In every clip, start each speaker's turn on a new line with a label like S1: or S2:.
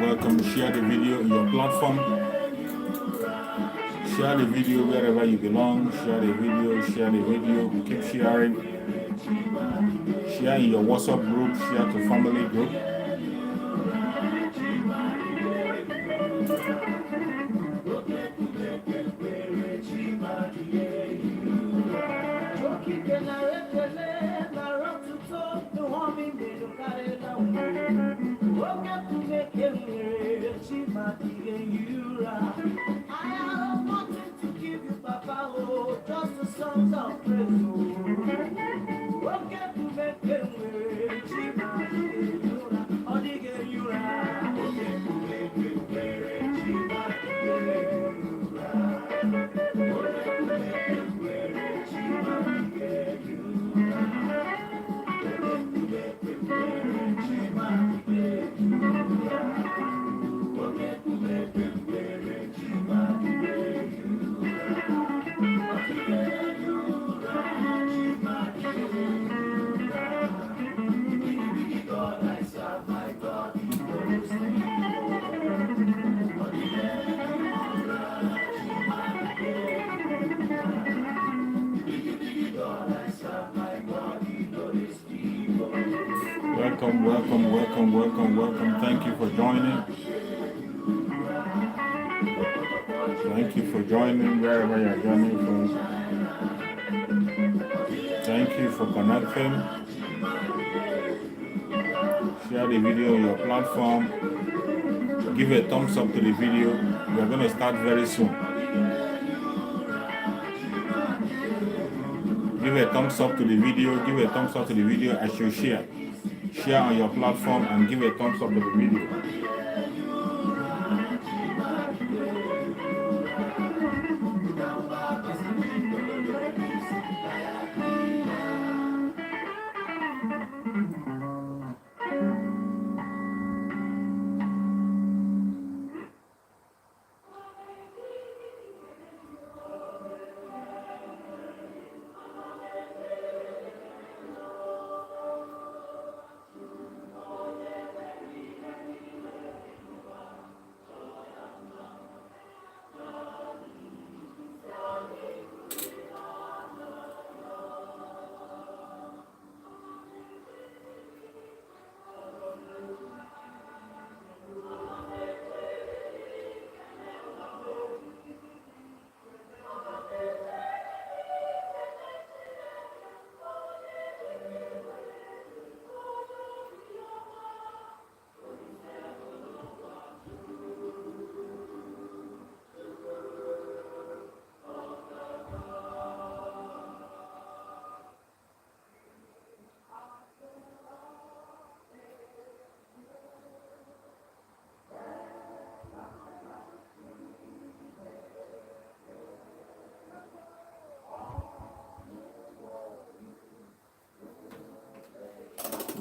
S1: Welcome. Share the video on your platform. Share the video wherever you belong. Share the video. Keep sharing. Share in your WhatsApp group, share to family group.
S2: Just the songs of praise.
S1: Welcome. Thank you for joining. Thank you for joining wherever you're joining from. Thank you for connecting. Share the video on your platform. Give a thumbs up to the video. We are going to start very soon. Give a thumbs up to the video. Give a thumbs up to the video as you share. Share on your platform and give a thumbs up to the video.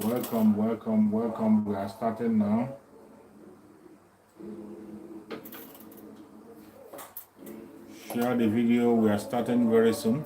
S1: Welcome. We are starting now. Share the video. We are starting very soon.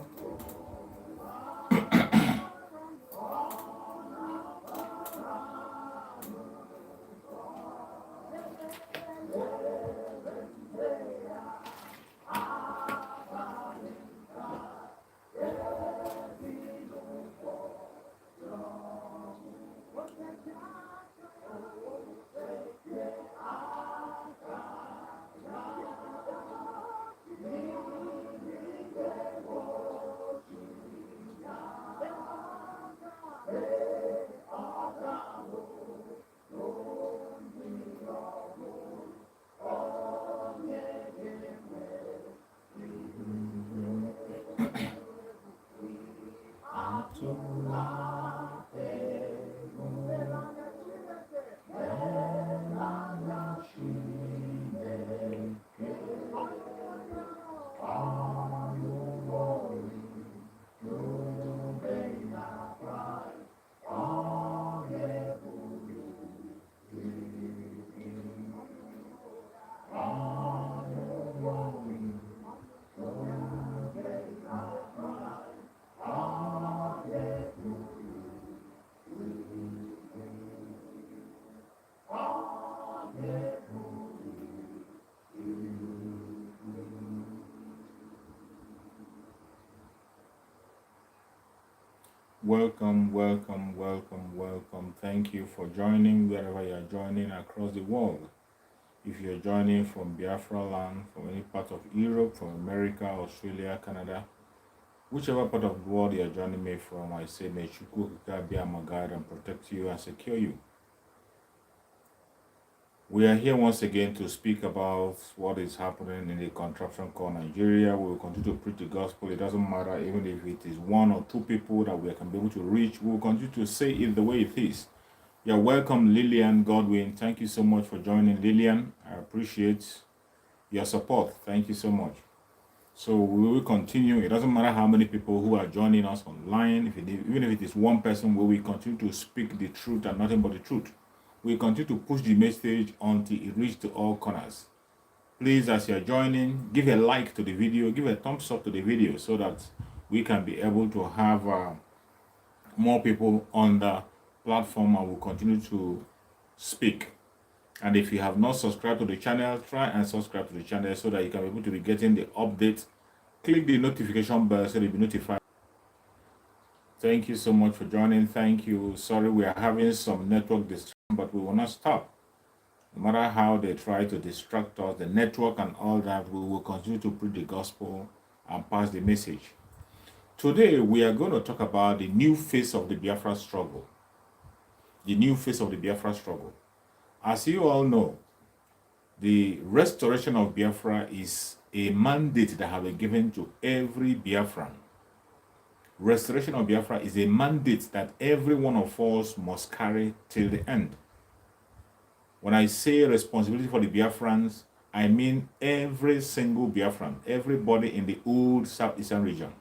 S1: Welcome, welcome, welcome, welcome. Thank you for joining wherever you are joining across the world. If you're joining from Biafra land, from any part of Europe, from America, Australia, Canada, whichever part of the world you're joining me from, I say, may Chukwu be my guide and protect you and secure you. We are here once again to speak about what is happening in the contraption called Nigeria. We will continue to preach the gospel. It doesn't matter even if it is one or two people that we can be able to reach. We will continue to say it the way it is. You're welcome, Lillian Godwin. Thank you so much for joining, Lillian. I appreciate your support. Thank you so much. So we will continue. It doesn't matter how many people who are joining us online. Even if it is one person, we will continue to speak the truth and nothing but the truth. We continue to push the message until it reaches to all corners. Please, as you're joining, give a like to the video, give a thumbs up to the video so that we can be able to have more people on the platform and will continue to speak. And if you have not subscribed to the channel, try and subscribe to the channel so that you can be able to be getting the updates. Click the notification bell so you'll be notified. Thank you so much for joining. Thank you. Sorry, we are having some network distraction, but we will not stop. No matter how they try to distract us, the network and all that, we will continue to preach the gospel and pass the message. Today, we are going to talk about the new phase of the Biafra struggle. The new phase of the Biafra struggle. As you all know, the restoration of Biafra is a mandate that has been given to every Biafran. Restoration of Biafra is a mandate that every one of us must carry till the end. When I say responsibility for the Biafrans, I mean every single Biafran, everybody in the old southeastern region,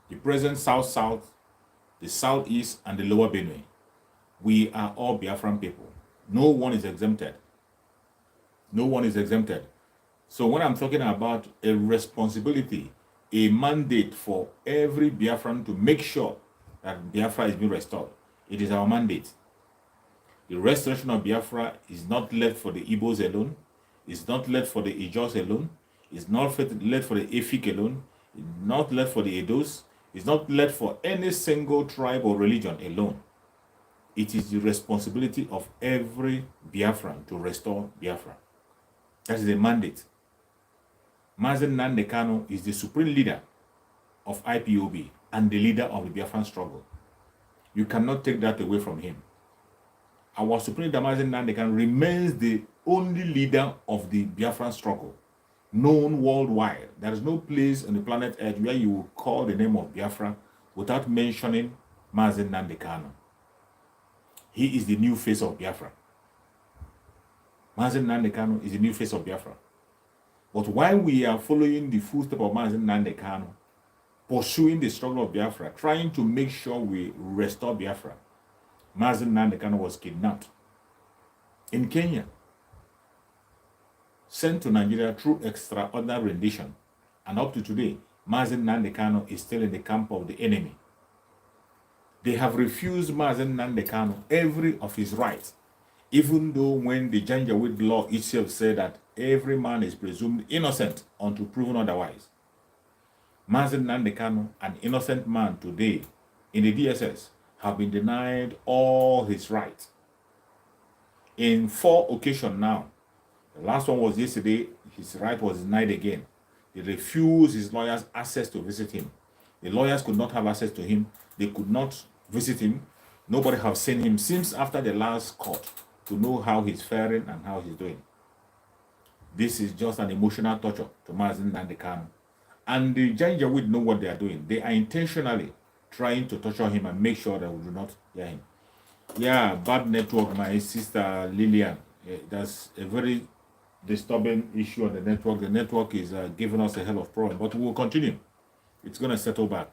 S1: the present south-south, the southeast, and the lower Benue. We are all Biafran people. No one is exempted. No one is exempted. So when I'm talking about a responsibility, a mandate for every Biafran to make sure that Biafra is being restored, it is our mandate. The restoration of Biafra is not left for the Igbos alone. It's not left for the Ijos alone. It's not left for the Efik alone. It's not left for the Edos. It's not left for any single tribe or religion alone. It is the responsibility of every Biafran to restore Biafra. That is the mandate. Mazen Nnamdi Kanu is the supreme leader of IPOB and the leader of the Biafran struggle. You cannot take that away from him. Our supreme leader, Mazen Nnamdi Kanu, remains the only leader of the Biafran struggle, known worldwide. There is no place on the planet Earth where you will call the name of Biafra without mentioning Mazen Nnamdi Kanu. He is the new face of Biafra. Mazen Nnamdi Kanu is the new face of Biafra. But while we are following the footsteps of Mazen Nnamdi Kanu, pursuing the struggle of Biafra, trying to make sure we restore Biafra, Mazen Nnamdi Kanu was kidnapped in Kenya, sent to Nigeria through extraordinary rendition, and up to today, Mazen Nnamdi Kanu is still in the camp of the enemy. They have refused Mazen Nnamdi Kanu every of his rights, even though when the Janjaweed law itself said that every man is presumed innocent until proven otherwise. Mazen Nnamdi Kanu, an innocent man today in the DSS, have been denied all his rights. In 4 occasions now. The last one was yesterday, his right was denied again. They refused his lawyers access to visit him. The lawyers could not have access to him. They could not visit him. Nobody have seen him since after the last court to know how he's faring and how he's doing. This is just an emotional torture to Mazen Nnamdi Kanu. And the Janjaweed know what they are doing. They are intentionally trying to torture him and make sure that we do not hear him. Yeah, bad network, my sister Lillian. That's a very disturbing issue on the network. The network is giving us a hell of a problem, but we will continue. It's going to settle back.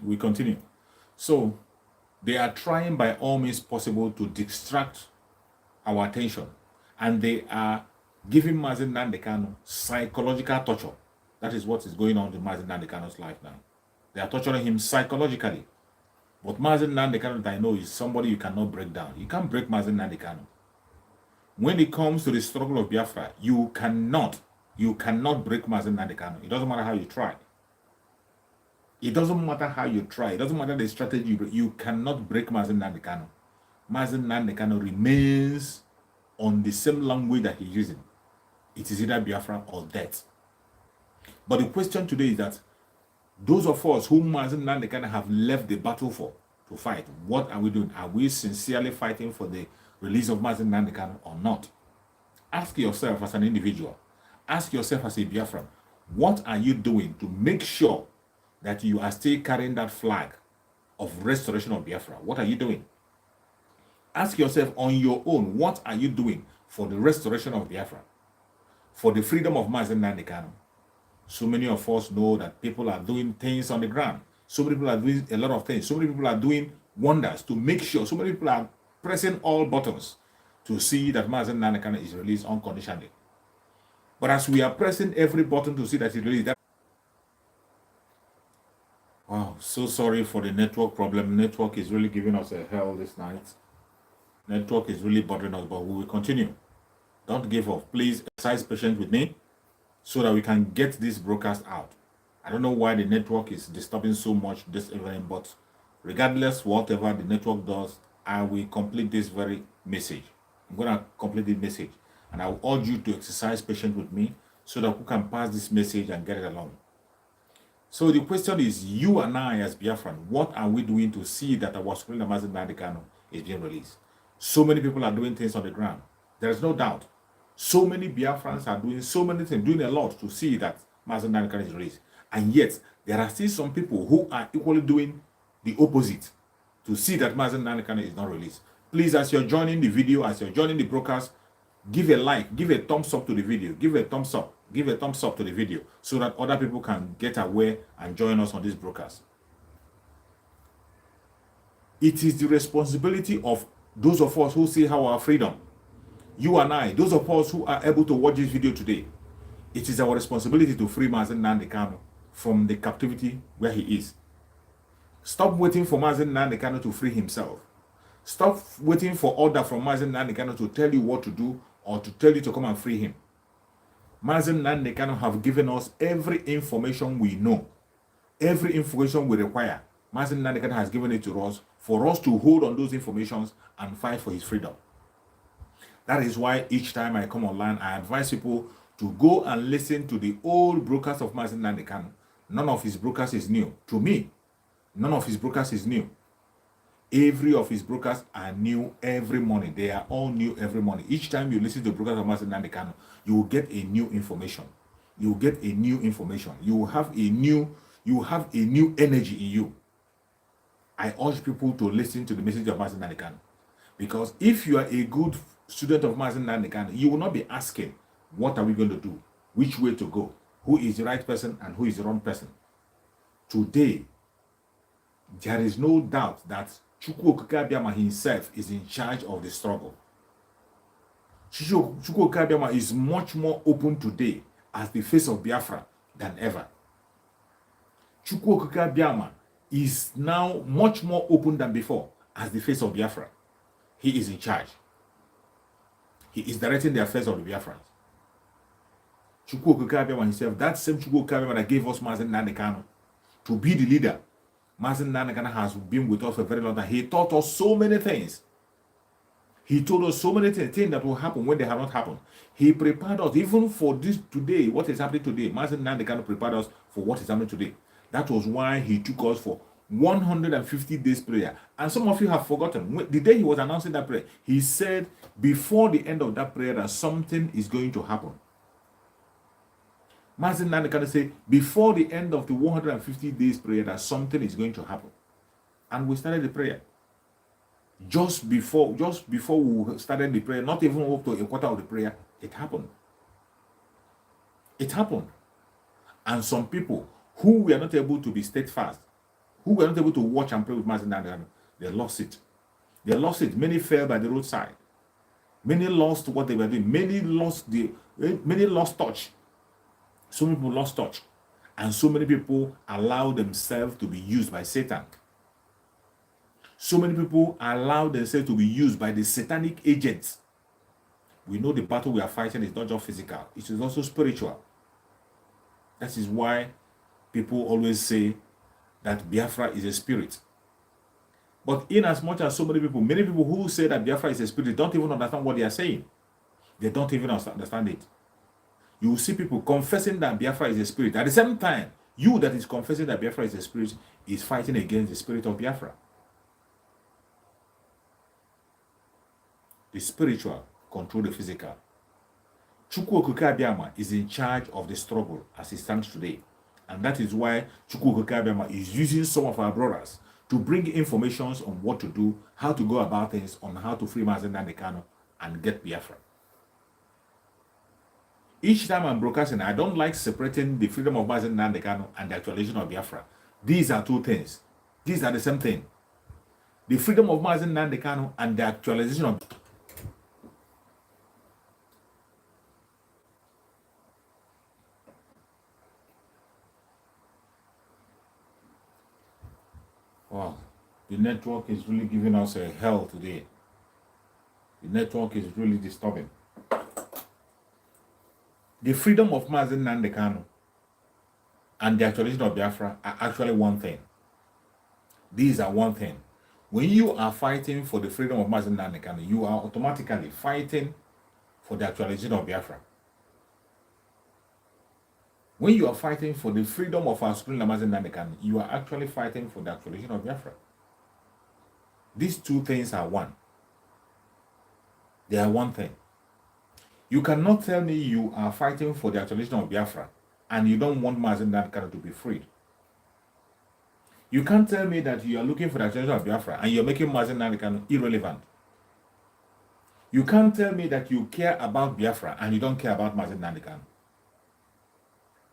S1: We continue. So, they are trying by all means possible to distract our attention. And they are giving Mazen Nnamdi Kanu psychological torture. That is what is going on in Mazen Nnamdi Kanu's life now. They are torturing him psychologically. But Mazen Nnamdi Kanu, that I know, is somebody you cannot break down. You can't break Mazen Nnamdi Kanu. When it comes to the struggle of Biafra, you cannot break Mazen Nnamdi Kanu. It doesn't matter how you try. It doesn't matter how you try. It doesn't matter the strategy. You cannot break Mazen Nnamdi Kanu. Mazen Nnamdi Kanu remains on the same language that he's using. It is either Biafra or death. But the question today is that those of us whom Mazen Nnamdi Kanu have left the battle for to fight, what are we doing? Are we sincerely fighting for the release of Mazen Nnamdi Kanu or not? Ask yourself as an individual. Ask yourself as a Biafran. What are you doing to make sure that you are still carrying that flag of restoration of Biafra? What are you doing? Ask yourself on your own, what are you doing for the restoration of Biafra? For the freedom of Mazen Nnamdi Kanu? So many of us know that people are doing things on the ground. So many people are doing a lot of things. So many people are doing wonders to make sure. So many people are pressing all buttons to see that Mazen Nnamdi Kanu is released unconditionally. But as we are pressing every button to see that it's released, wow, so sorry for the network problem. Network is really giving us a hell this night. Network is really bothering us, but we will continue. Don't give up. Please exercise patience with me so that we can get this broadcast out. I don't know why the network is disturbing so much this evening, but regardless whatever the network does, I will complete this very message. I'm going to complete this message, and I will urge you to exercise patience with me so that we can pass this message and get it along. So the question is, you and I as Biafran, what are we doing to see that our Supreme Mazen Nnamdi Kanu is being released? So many people are doing things on the ground. There is no doubt. So many Biafrans are doing so many things, doing a lot to see that Mazen Nnamdi Kanu is released. And yet, there are still some people who are equally doing the opposite to see that Mazen Nnamdi Kanu is not released. Please, as you're joining the video, as you're joining the broadcast, give a like, give a thumbs up to the video, give a thumbs up to the video so that other people can get aware and join us on this broadcast. It is the responsibility of those of us who see our freedom, you and I, those of us who are able to watch this video today, it is our responsibility to free Mazen Nnamdi Kanu from the captivity where he is. Stop waiting for Mazen Nnamdi Kanu to free himself. Stop waiting for order from Mazen Nnamdi Kanu to tell you what to do or to tell you to come and free him. Mazen Nnamdi Kanu have given us every information we know, every information we require. Mazen Nnamdi Kanu has given it to us for us to hold on those informations and fight for his freedom. That is why each time I come online, I advise people to go and listen to the old broadcast of Mazen Nnamdi Kanu. None of his broadcasts is new. To me, none of his broadcasts is new. Every of his broadcasts are new every morning. They are all new every morning. Each time you listen to the broadcast of Mazen Nnamdi Kanu, you will get a new information. You will get a new information. You will have a new energy in you. I urge people to listen to the message of Mazen Nnamdi Kanu. Because if you are a good student of Mazen Nnamdi Kanu, you will not be asking, what are we going to do? Which way to go? Who is the right person and who is the wrong person? Today, there is no doubt that Chukwu Okike Abiama himself is in charge of the struggle. Chukwu Okike Abiama is much more open today as the face of Biafra than ever. Chukwu Okike Abiama is now much more open than before as the face of Biafra. He is in charge. He is directing the affairs of the Biafrans. Chukwu Okike Abiama himself, that same Chukwu Okike Abiama that gave us Mazen Nnamdi Kanu to be the leader. Mazen Nnamdi Kanu has been with us for a very long time. He taught us so many things. He told us so many things that will happen when they have not happened. He prepared us even for this today, what is happening today. Mazen Nnamdi Kanu prepared us for what is happening today. That was why he took us for 150 days prayer. And some of you have forgotten. The day he was announcing that prayer, he said before the end of that prayer that something is going to happen. Mazen Nnamdi Kanu said before the end of the 150 days prayer that something is going to happen. And we started the prayer. Just before we started the prayer, not even up to a quarter of the prayer, it happened. It happened. And some people who were not able to be steadfast, who were not able to watch and pray with Mazen Nnamdi Kanu, they lost it. They lost it. Many fell by the roadside. Many lost what they were doing. Many lost touch. So many people lost touch. And so many people allowed themselves to be used by Satan. So many people allowed themselves to be used by the satanic agents. We know the battle we are fighting is not just physical, it is also spiritual. That is why people always say that Biafra is a spirit. But in as much as many people who say that Biafra is a spirit don't even understand what they are saying. They don't even understand it. You will see people confessing that Biafra is a spirit. At the same time, you that is confessing that Biafra is a spirit is fighting against the spirit of Biafra. The spiritual control the physical. Chukwu Okike Abiama is in charge of the struggle as it stands today. And that is why Chukwu Okike Abiama is using some of our brothers to bring information on what to do, how to go about things, on how to free Mazen Nnamdi Kanu and get Biafra. Each time I'm broadcasting, I don't like separating the freedom of Mazen Nnamdi Kanu and the actualization of Biafra. These are two things. These are the same thing. The freedom of Mazen Nnamdi Kanu and the actualization of wow, the network is really giving us a hell today. The network is really disturbing. The freedom of Mazen Nnamdi Kanu and the actualization of Biafra are actually one thing. These are one thing. When you are fighting for the freedom of Mazen Nnamdi Kanu, you are automatically fighting for the actualization of Biafra. When you are fighting for the freedom of our supreme Mazen Nnamdi Kanu, you are actually fighting for the actualization of Biafra. These two things are one. They are one thing. You cannot tell me you are fighting for the actualization of Biafra and you don't want Mazen Nnamdi Kanu to be freed. You can't tell me that you are looking for the actualization of Biafra and you're making Mazen Nnamdi Kanu irrelevant. You can't tell me that you care about Biafra and you don't care about Mazen Nnamdi Kanu.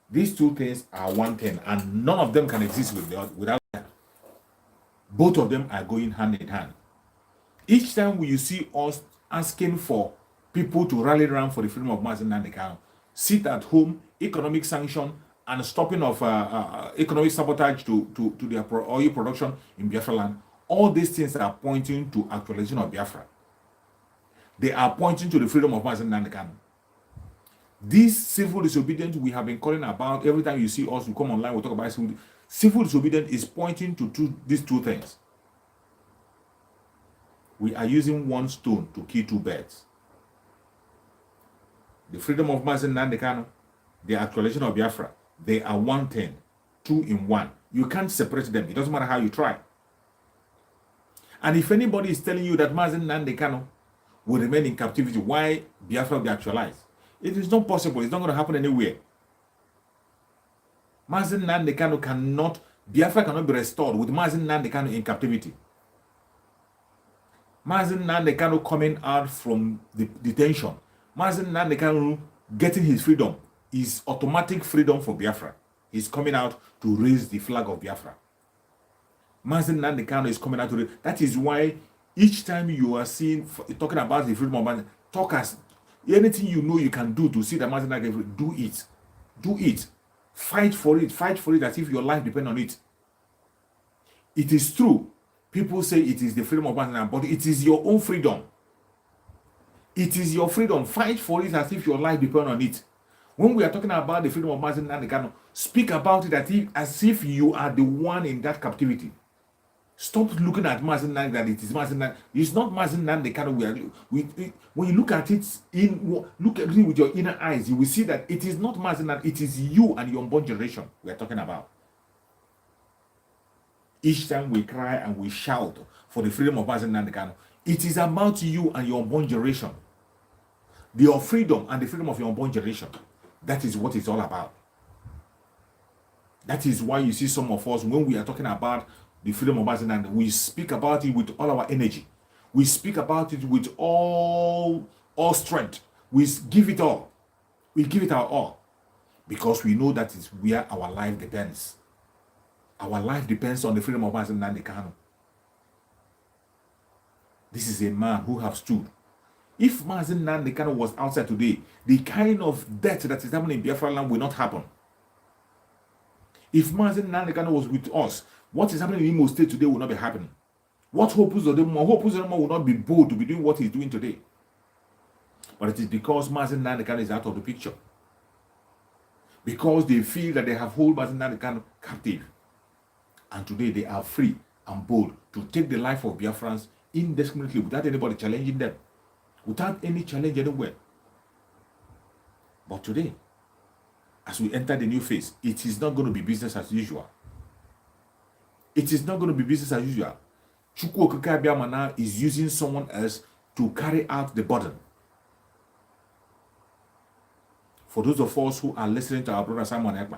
S1: These two things are one thing, and none of them can exist without them. Both of them are going hand in hand. Each time you see us asking for people to rally around for the freedom of Mazen Nnamdi Kanu, sit at home, economic sanction, and stopping of economic sabotage to their oil production in Biafra land, all these things are pointing to actualization of Biafra. They are pointing to the freedom of Mazen Nnamdi Kanu. This civil disobedience we have been calling about, every time you see us, we come online, we talk about civil disobedience is pointing to these two things. We are using one stone to kill two birds. The freedom of Mazen Nnamdi Kanu, the actualization of Biafra, they are one thing, two in one. You can't separate them. It doesn't matter how you try. And if anybody is telling you that Mazen Nnamdi Kanu will remain in captivity, why Biafra will be actualized? It is not possible. It's not going to happen anywhere. Mazen Nnamdi Kanu cannot, Biafra cannot be restored with Mazen Nnamdi Kanu in captivity. Mazen Nnamdi Kanu coming out from the detention, Mazen Nnamdi Kanu getting his freedom is automatic freedom for Biafra. He's coming out to raise the flag of Biafra. Mazen Nnamdi Kanu is coming out to that is why each time you are seeing talking about the freedom of man, talk as anything you know you can do to see that Mazen Nnamdi Kanu, do it. Do it. Fight for it. Fight for it as if your life depends on it. It is true. People say it is the freedom of Mazen Nnamdi, but it is your own freedom. It is your freedom. Fight for it as if your life depends on it. When we are talking about the freedom of Mazen Nnamdi Kanu, speak about it as if you are the one in that captivity. Stop looking at Mazen Nnamdi that it is Mazen Nnamdi. It's not Mazen Nnamdi Kanu. When you look at it look at it with your inner eyes, you will see that it is not Mazen Nnamdi. It is you and your unborn generation we are talking about. Each time we cry and we shout for the freedom of Mazen Nnamdi Kanu, it is about you and your unborn generation. Your freedom and the freedom of your unborn generation. That is what it's all about. That is why you see some of us, when we are talking about the freedom of Mazen Nnamdi, we speak about it with all our energy. We speak about it with all strength. We give it all. We give it our all. Because we know that is where our life depends. Our life depends on the freedom of Mazen Nnamdi Kanu. This is a man who have stood. If Mazen Nnamdi Kanu was outside today, the kind of death that is happening in Biafra land will not happen. If Mazen Nnamdi Kanu was with us, what is happening in Imo State today will not be happening. What Hope Uzodinma will not be bold to be doing what he's doing today. But it is because Mazen Nnamdi Kanu is out of the picture. Because they feel that they have hold Mazen Nnamdi Kanu captive. And today they are free and bold to take the life of Biafrans indiscriminately without anybody challenging them, without any challenge anywhere. But today, as we enter the new phase, it is not going to be business as usual. It is not going to be business as usual. Chukwu Okike Abiama now is using someone else to carry out the burden. For those of us who are listening to our brother Simon Ekpa,